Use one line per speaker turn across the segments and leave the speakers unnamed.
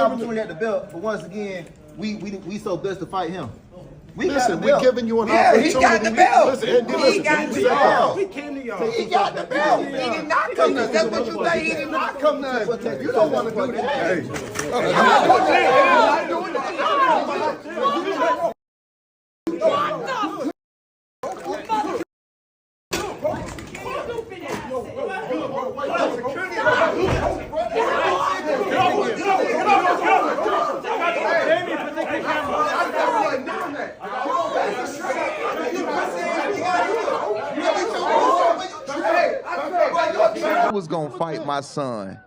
opportunity at the belt, but once again, we so blessed to fight him.
Listen, we're giving you an opportunity.
He got the belt.
He got the belt.
We came to y'all. He got the belt. He did not come to us. That's what you think. He did not come to us. You don't want to do that.
I was gonna fight my son.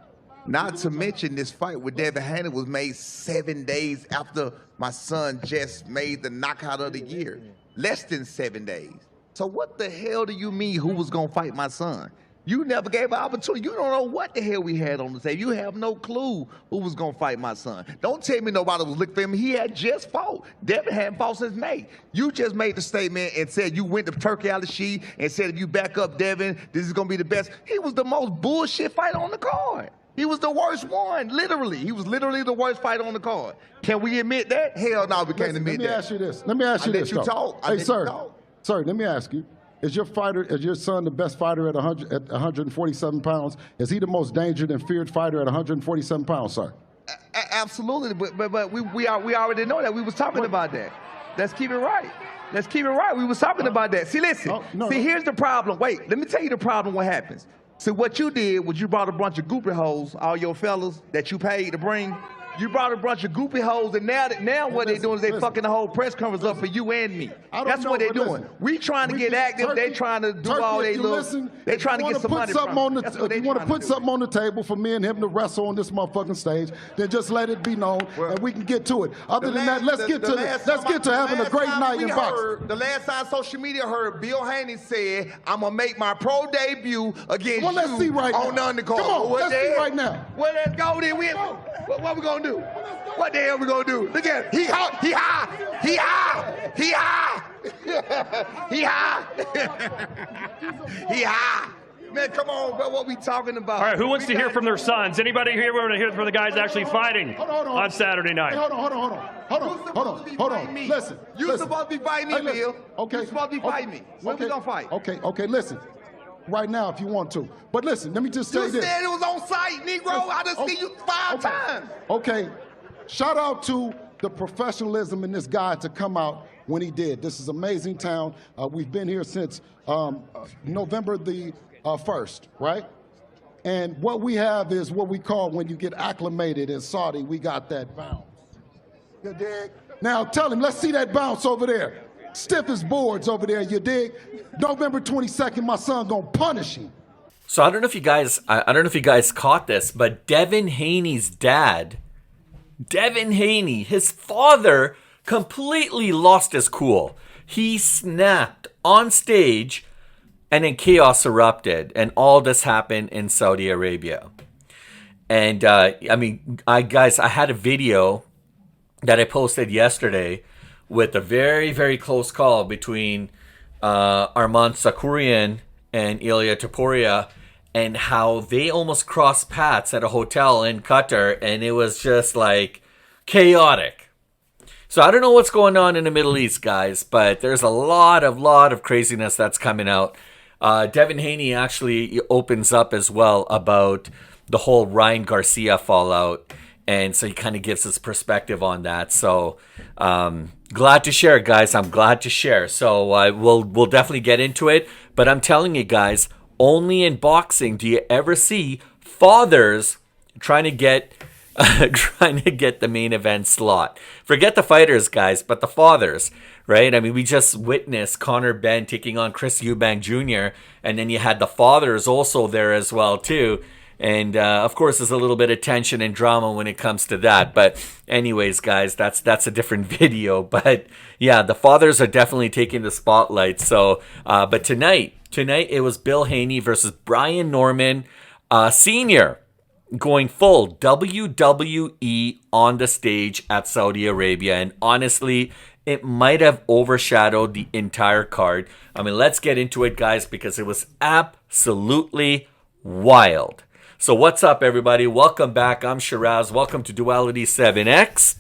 Not to mention this fight with Devin Haney was made 7 days after my son just made the knockout of the year. Less than 7 days. So what the hell do you mean who was gonna fight my son? You never gave an opportunity. You don't know what the hell we had on the table. You have no clue who was gonna fight my son. Don't tell me nobody was looking for him. He had just fought. Devin hadn't fought since May. You just made the statement and said you went to Turkey out of the sheet and said if you back up Devin, this is gonna be the best. He was the most bullshit fight on the card. He was the worst one, literally. He was literally the worst fight on the card. Can we admit that? Hell no, we can't admit that.
Let me ask you this. Let me ask you this.
I let you talk.
Hey, sir, let me ask you. Is your son the best fighter at 147 pounds? Is he the most dangerous and feared fighter at 147 pounds, sir?
Absolutely, but we already know that. We was talking about that. Let's keep it right. Let's keep it right. We was talking about that. See, listen. Here's the problem. Wait, let me tell you the problem. What happens? See, what you did was you brought a bunch of goopy hoes, all your fellas that you paid to bring. You brought a bunch of goopy hoes, and now what they're doing is they fucking the whole press conference up for you and me. That's what they're doing. We trying to get active. They trying to do all they look. They trying to get some money from it.
If you want to put something on the table for me and him to wrestle on this motherfucking stage, then just let it be known, and we can get to it. Other than that, let's get to having a great night in boxing.
The last time social media heard, Bill Haney said, "I'm gonna make my pro debut against you on the undercard."
Come on, let's see right now.
Well, let's go then. What we gonna do? What the hell we gonna do? Look at him. He high. He high. He high. He high. He high. He high. Man, come on, bro. What we talking about?
All right, who wants to hear from their sons? Anybody here want to hear from the guys actually fighting on Saturday night?
Hey, hold on. Listen.
You supposed to be fighting me, Bill.
Okay.
You supposed to be fighting me. When we gonna fight?
Okay, listen. Right now, if you want to. But listen, let me just say this.
You said it was on site, Negro. I just see you 5 times.
Okay. Shout out to the professionalism in this guy to come out when he did. This is amazing town. We've been here since November the 1st, right? And what we have is what we call when you get acclimated in Saudi, we got that bounce. You dig? Now tell him, let's see that bounce over there. Stiff as boards over there, you dig? November 22nd, my son gonna punish him.
So I don't know if you guys caught this, but Devin Haney's dad, Devin Haney, his father, completely lost his cool. He snapped on stage, and then chaos erupted, and all this happened in Saudi Arabia. And I had a video that I posted yesterday with a very, very close call between Arman Sakurian and Ilya Topuria, and how they almost crossed paths at a hotel in Qatar, and it was just like chaotic. So I don't know what's going on in the Middle East, guys, but there's a lot of craziness that's coming out. Devin Haney actually opens up as well about the whole Ryan Garcia fallout, and so he kind of gives his perspective on that. So glad to share, guys. I'm glad to share. So we'll definitely get into it. But I'm telling you guys, only in boxing do you ever see fathers trying to get the main event slot. Forget the fighters, guys, but the fathers, right? I mean, we just witnessed Conor Benn taking on Chris Eubank Jr., and then you had the fathers also there as well, too. And, of course, there's a little bit of tension and drama when it comes to that. But anyways, guys, that's a different video. But, yeah, the fathers are definitely taking the spotlight. So, but tonight it was Bill Haney versus Brian Norman Sr., going full WWE on the stage at Saudi Arabia. And honestly, it might have overshadowed the entire card. I mean, let's get into it, guys, because it was absolutely wild. So what's up, everybody? Welcome back. I'm Shiraz. Welcome to Duality 7X.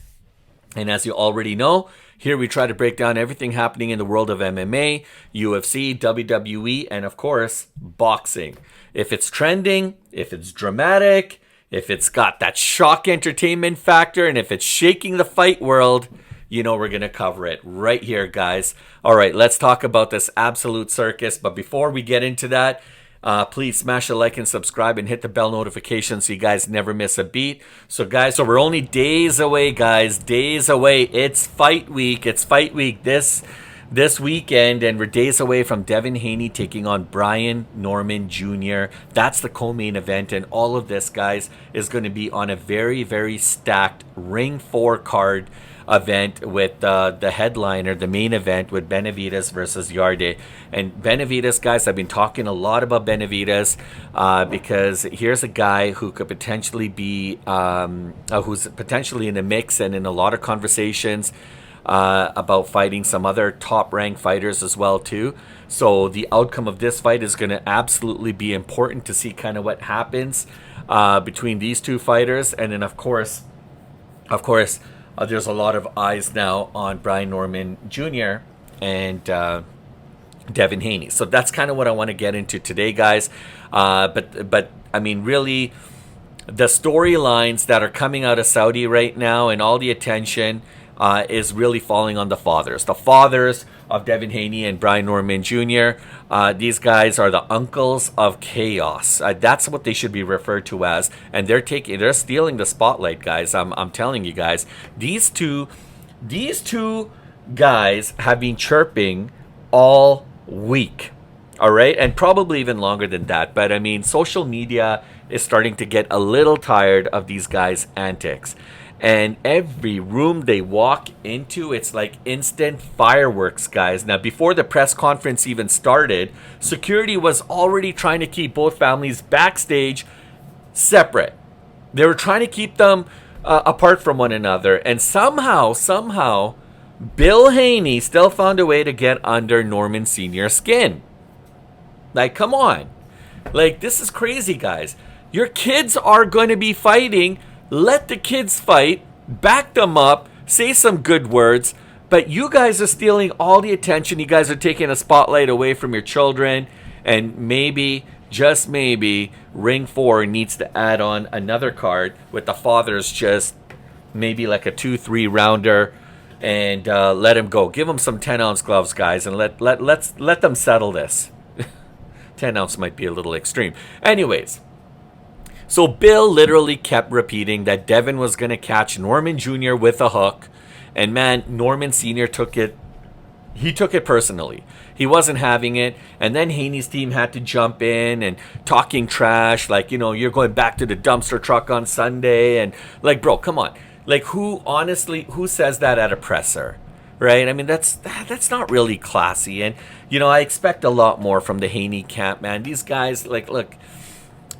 And as you already know, here we try to break down everything happening in the world of MMA, UFC, WWE, and of course, boxing. If it's trending, if it's dramatic, if it's got that shock entertainment factor, and if it's shaking the fight world, you know we're going to cover it right here, guys. All right, let's talk about this absolute circus. But before we get into that, please smash a like and subscribe and hit the bell notification so you guys never miss a beat. So guys, we're only days away, guys. Days away. It's fight week. It's fight week this weekend, and we're days away from Devin Haney taking on Brian Norman Jr. That's the co-main event, and all of this, guys, is going to be on a very, very stacked Ring 4 card event with the headliner, the main event with Benavidez versus Yarde. And Benavidez, guys, I've been talking a lot about Benavidez because here's a guy who could potentially be who's potentially in the mix and in a lot of conversations about fighting some other top ranked fighters as well too. So the outcome of this fight is going to absolutely be important to see kind of what happens between these two fighters. And then of course there's a lot of eyes now on Brian Norman Jr. and Devin Haney. So that's kind of what I want to get into today, guys. But I mean, really, the storylines that are coming out of Saudi right now and all the attention is really falling on the fathers. The fathers of Devin Haney and Brian Norman Jr. These guys are the uncles of chaos. That's what they should be referred to as. And they're stealing the spotlight, guys. I'm telling you guys. These two guys have been chirping all week. All right, and probably even longer than that. But I mean, social media is starting to get a little tired of these guys' antics. And every room they walk into, it's like instant fireworks, guys. Now, before the press conference even started, security was already trying to keep both families backstage separate. They were trying to keep them apart from one another. And somehow, Bill Haney still found a way to get under Norman Sr.'s skin. Like, come on. Like, this is crazy, guys. Your kids are going to be fighting. Let the kids fight, back them up, say some good words, but you guys are stealing all the attention. You guys are taking a spotlight away from your children, and maybe, just maybe, Ring 4 needs to add on another card with the fathers, just maybe like a 2-3 rounder, and let him go. Give them some 10-ounce gloves, guys, and let them settle this. 10 ounce might be a little extreme. Anyways. So Bill literally kept repeating that Devin was going to catch Norman Jr. with a hook. And man, Norman Sr. took it personally. He wasn't having it. And then Haney's team had to jump in and talking trash. Like, you know, you're going back to the dumpster truck on Sunday. And like, bro, come on. Like, who says that at a presser? Right? I mean, that's not really classy. And, you know, I expect a lot more from the Haney camp, man. These guys, like, look.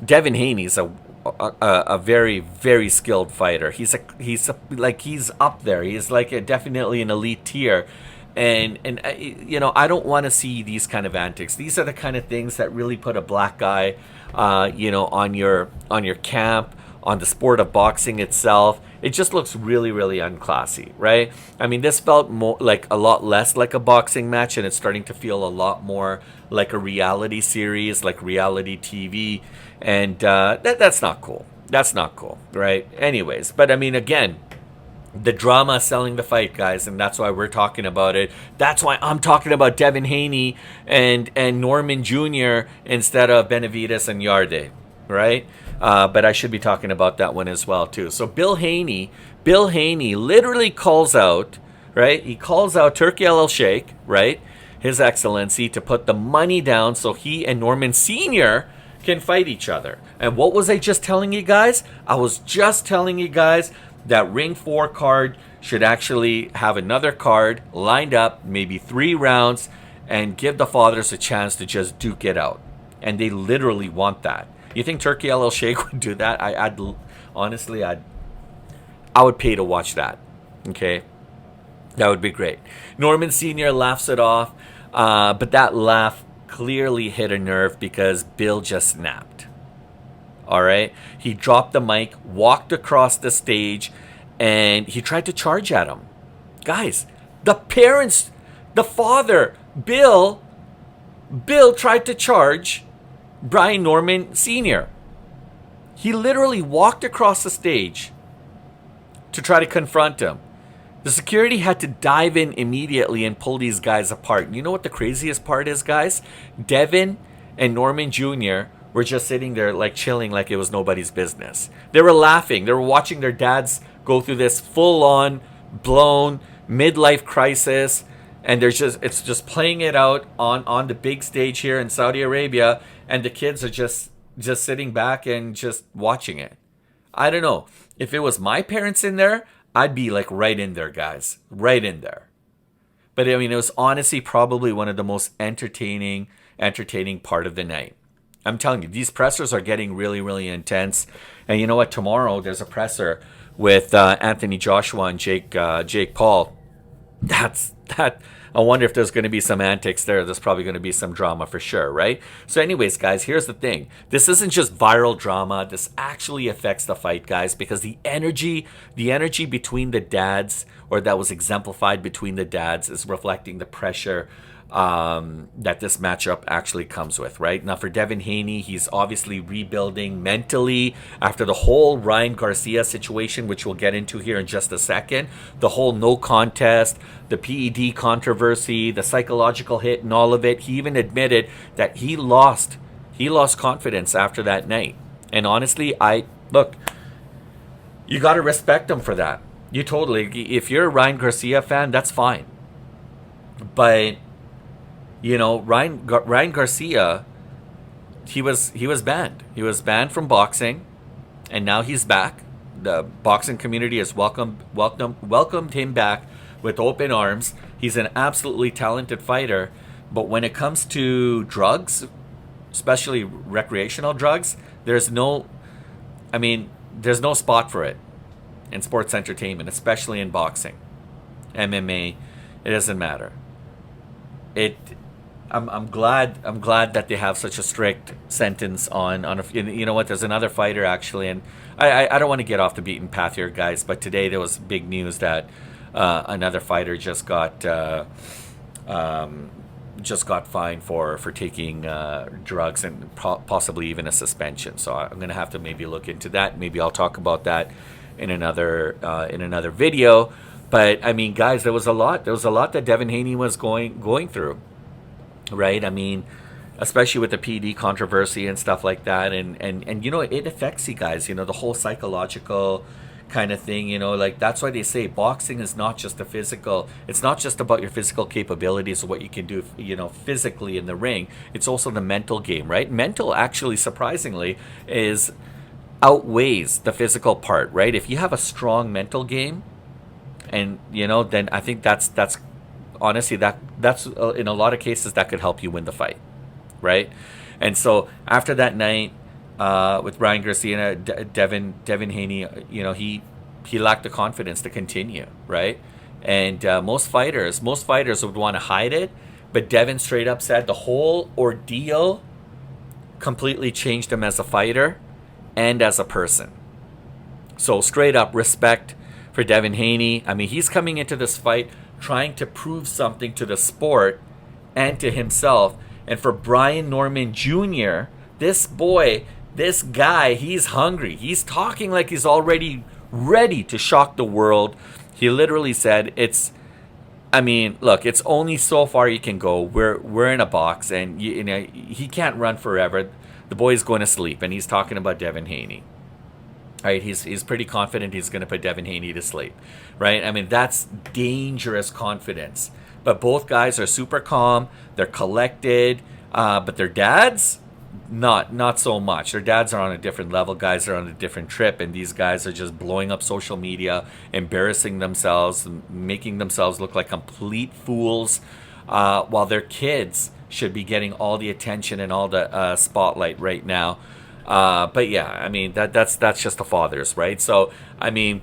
Devin Haney's a very, very skilled fighter. He's up there. He's like definitely an elite tier, and you know, I don't want to see these kind of antics. These are the kind of things that really put a black eye, you know, on your camp, on the sport of boxing itself. It just looks really, really unclassy, right? I mean, this felt like a lot less like a boxing match, and it's starting to feel a lot more like a reality series, like reality TV. And that's not cool. That's not cool, right? Anyways, but I mean, again, the drama selling the fight, guys, and that's why we're talking about it. That's why I'm talking about Devin Haney and Norman Jr. instead of Benavidez and Yarde, right? But I should be talking about that one as well too. So Bill Haney literally calls out, right? He calls out Turki Al-Sheikh, right? His Excellency, to put the money down so he and Norman Sr. can fight each other. And what was I just telling you guys? I was just telling you guys that Ring 4 card should actually have another card lined up, maybe 3 rounds, and give the fathers a chance to just duke it out. And they literally want that. You think Turki Al-Sheikh would do that? I'd honestly, I would pay to watch that. Okay? That would be great. Norman Sr. laughs it off, but that laugh clearly hit a nerve because Bill just snapped. All right. He dropped the mic, walked across the stage, and he tried to charge at him. Guys, the parents, the father, Bill tried to charge Brian Norman Sr. He literally walked across the stage to try to confront him. The security had to dive in immediately and pull these guys apart. You know what the craziest part is, guys? Devin and Norman Jr. were just sitting there like chilling like it was nobody's business. They were laughing. They were watching their dads go through this full-on, blown midlife crisis, and it's just playing it out on the big stage here in Saudi Arabia, and the kids are just sitting back and just watching it. I don't know. If it was my parents in there, I'd be like right in there, guys. Right in there. But I mean, it was honestly probably one of the most entertaining part of the night. I'm telling you, these pressers are getting really, really intense. And you know what? Tomorrow there's a presser with Anthony Joshua and Jake Paul. I wonder if there's going to be some antics there. There's probably going to be some drama for sure, right? So anyways, guys, here's the thing. This isn't just viral drama. This actually affects the fight, guys, because the energy between the dads, or that was exemplified between the dads, is reflecting the pressure that this matchup actually comes with, right? Now for Devin Haney, he's obviously rebuilding mentally after the whole Ryan Garcia situation, which we'll get into here in just a second. The whole no contest, the PED controversy, the psychological hit and all of it. He even admitted that he lost confidence after that night. And honestly, you got to respect him for that. If you're a Ryan Garcia fan, that's fine. But you know, Ryan Garcia, he was banned. He was banned from boxing, and now he's back. The boxing community has welcomed him back with open arms. He's an absolutely talented fighter, but when it comes to drugs, especially recreational drugs, there's no spot for it in sports entertainment, especially in boxing, MMA. It doesn't matter. I'm glad that they have such a strict sentence on you know what, there's another fighter actually, and I don't want to get off the beaten path here, guys, but today there was big news that another fighter just got fined for taking drugs, and possibly even a suspension. So I'm gonna have to maybe look into that. Maybe I'll talk about that in another video. But I mean, guys, there was a lot that Devin Haney was going through, right? I mean, especially with the PED controversy and stuff like that, and you know, it affects you guys. You know, the whole psychological kind of thing. You know, like that's why they say boxing is not just a physical. It's not just about your physical capabilities or what you can do, you know, physically in the ring. It's also the mental game, right? Mental, actually, surprisingly, outweighs the physical part, right? If you have a strong mental game, and you know, then I think that's honestly that's in a lot of cases that could help you win the fight, right? And so after that night with Ryan Garcia, Devin Haney, you know, he lacked the confidence to continue, right? And most fighters would want to hide it, but Devin straight up said the whole ordeal completely changed him as a fighter and as a person. So straight up respect for Devin Haney. I mean, he's coming into this fight trying to prove something to the sport and to himself. And for Brian Norman Jr., this guy, he's hungry. He's talking like he's already ready to shock the world. He literally said, it's only so far you can go. We're in a box, and you know, he can't run forever. The boy's going to sleep, and he's talking about Devin Haney. Right, he's pretty confident he's going to put Devin Haney to sleep, right? I mean, that's dangerous confidence. But both guys are super calm. They're collected. But their dads, not so much. Their dads are on a different level. Guys are on a different trip, and these guys are just blowing up social media, embarrassing themselves, making themselves look like complete fools, while their kids should be getting all the attention and all the spotlight right now. But yeah, I mean, that's just the fathers, right? So I mean,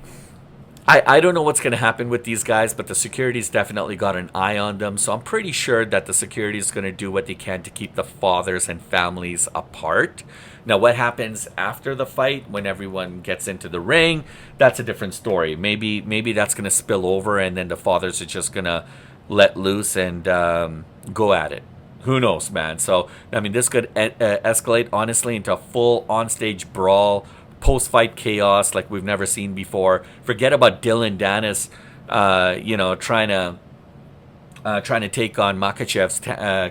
I don't know what's going to happen with these guys, but the security's definitely got an eye on them. So I'm pretty sure that the security is going to do what they can to keep the fathers and families apart. Now, what happens after the fight when everyone gets into the ring, that's a different story. Maybe that's going to spill over and then the fathers are just going to let loose and go at it. Who knows, man? So, I mean, this could escalate, honestly, into a full onstage brawl, post-fight chaos like we've never seen before. Forget about Dylan Danis, trying to take on Makhachev's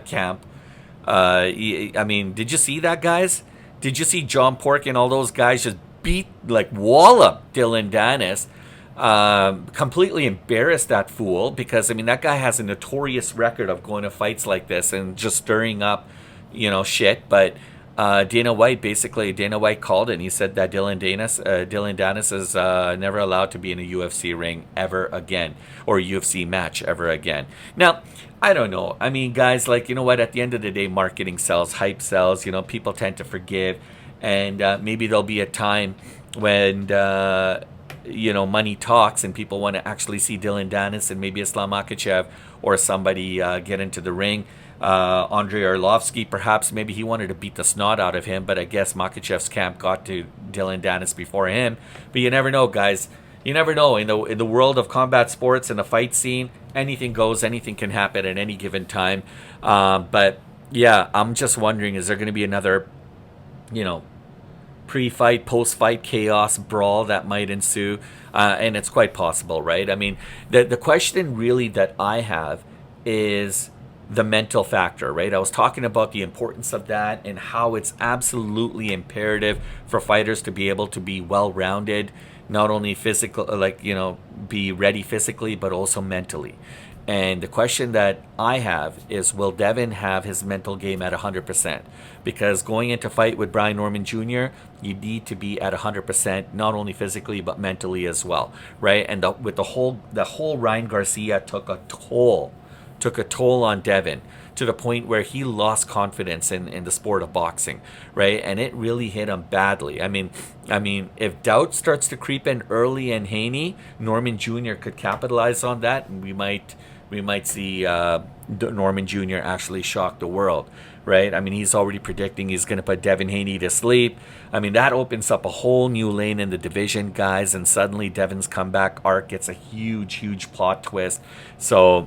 camp. I mean, did you see that, guys? Did you see John Pork and all those guys just wallop Dylan Danis? Completely embarrassed that fool, because I mean that guy has a notorious record of going to fights like this and just stirring up, shit. But Dana White called it and he said that Dylan Danis is never allowed to be in a UFC ring ever again, or a UFC match ever again. Now, I don't know. I mean, guys, at the end of the day, marketing sells, hype sells. People tend to forgive, and maybe there'll be a time when money talks and people want to actually see Dylan Danis and maybe Islam Makhachev or somebody get into the ring. Andrei Arlovsky, perhaps, maybe he wanted to beat the snot out of him, but I guess Makhachev's camp got to Dylan Danis before him. But you never know, guys. You never know. In the world of combat sports and the fight scene, anything goes, anything can happen at any given time. But yeah, I'm just wondering, is there going to be another, pre-fight, post-fight chaos brawl that might ensue? And it's quite possible, right? I mean, the question really that I have is the mental factor, right? I was talking about the importance of that and how it's absolutely imperative for fighters to be able to be well-rounded, not only physical, be ready physically, but also mentally. And the question that I have is, will Devin have his mental game at 100%? Because going into fight with Brian Norman Jr., you need to be at 100%, not only physically, but mentally as well, right? And the whole Ryan Garcia took a toll on Devin, to the point where he lost confidence in the sport of boxing, right? And it really hit him badly. I mean, if doubt starts to creep in early in Haney, Norman Jr. could capitalize on that, and we might see Norman Jr. actually shock the world, right? I mean, he's already predicting he's going to put Devin Haney to sleep. I mean, that opens up a whole new lane in the division, guys, and suddenly Devin's comeback arc gets a huge plot twist. So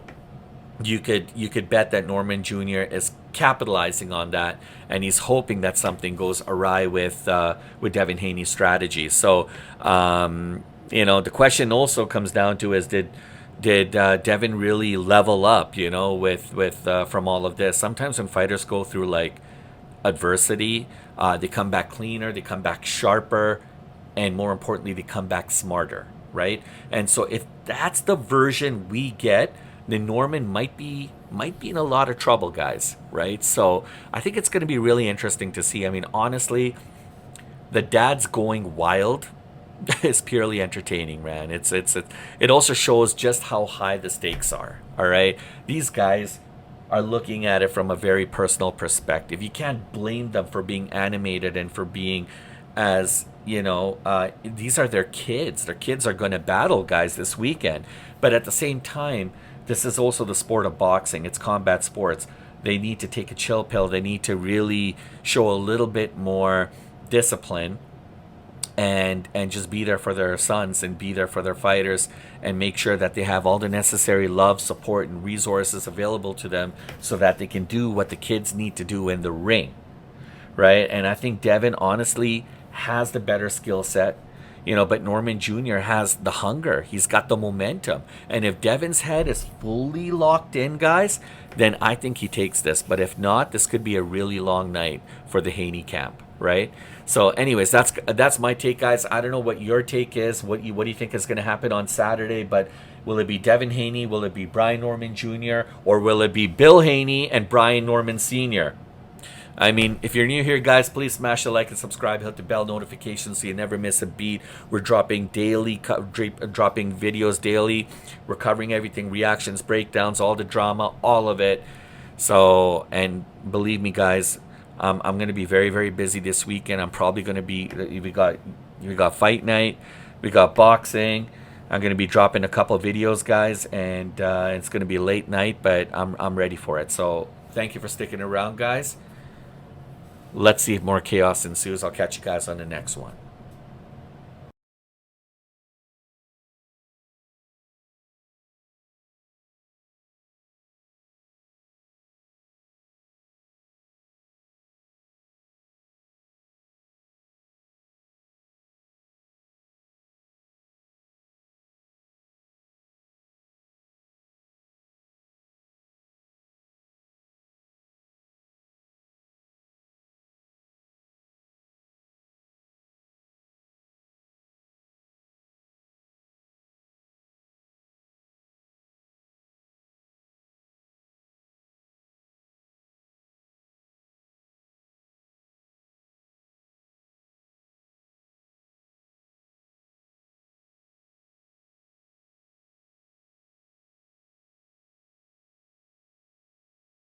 you could bet that Norman Jr. is capitalizing on that, and he's hoping that something goes awry with Devin Haney's strategy. So, the question also comes down to is, did Devin really level up, with from all of this? Sometimes when fighters go through adversity, they come back cleaner, they come back sharper, and more importantly, they come back smarter, right? And so if that's the version we get, then Norman might be in a lot of trouble, guys, right? So I think it's going to be really interesting to see. I mean, honestly, the dad's going wild is purely entertaining, man. It also shows just how high the stakes are, all right? These guys are looking at it from a very personal perspective. You can't blame them for being animated and for being as, these are their kids. Their kids are going to battle, guys, this weekend. But at the same time, this is also the sport of boxing. It's combat sports. They need to take a chill pill. They need to really show a little bit more discipline and just be there for their sons and be there for their fighters and make sure that they have all the necessary love, support, and resources available to them so that they can do what the kids need to do in the ring, right? And I think Devin honestly has the better skill set. But Norman Jr. has the hunger. He's got the momentum. And if Devin's head is fully locked in, guys, then I think he takes this. But if not, this could be a really long night for the Haney camp, right? So anyways, that's my take, guys. I don't know what your take is. What do you think is going to happen on Saturday? But will it be Devin Haney? Will it be Brian Norman Jr.? Or will it be Bill Haney and Brian Norman Sr.? I mean, if you're new here, guys, please smash the like and subscribe. Hit the bell notification so you never miss a beat. We're dropping dropping videos daily. We're covering everything, reactions, breakdowns, all the drama, all of it. So, and believe me, guys, I'm going to be very, very busy this weekend. I'm probably going to be, we got fight night, we got boxing, I'm going to be dropping a couple videos, guys, and it's going to be late night, but I'm ready for it. So thank you for sticking around, guys. Let's see if more chaos ensues. I'll catch you guys on the next one.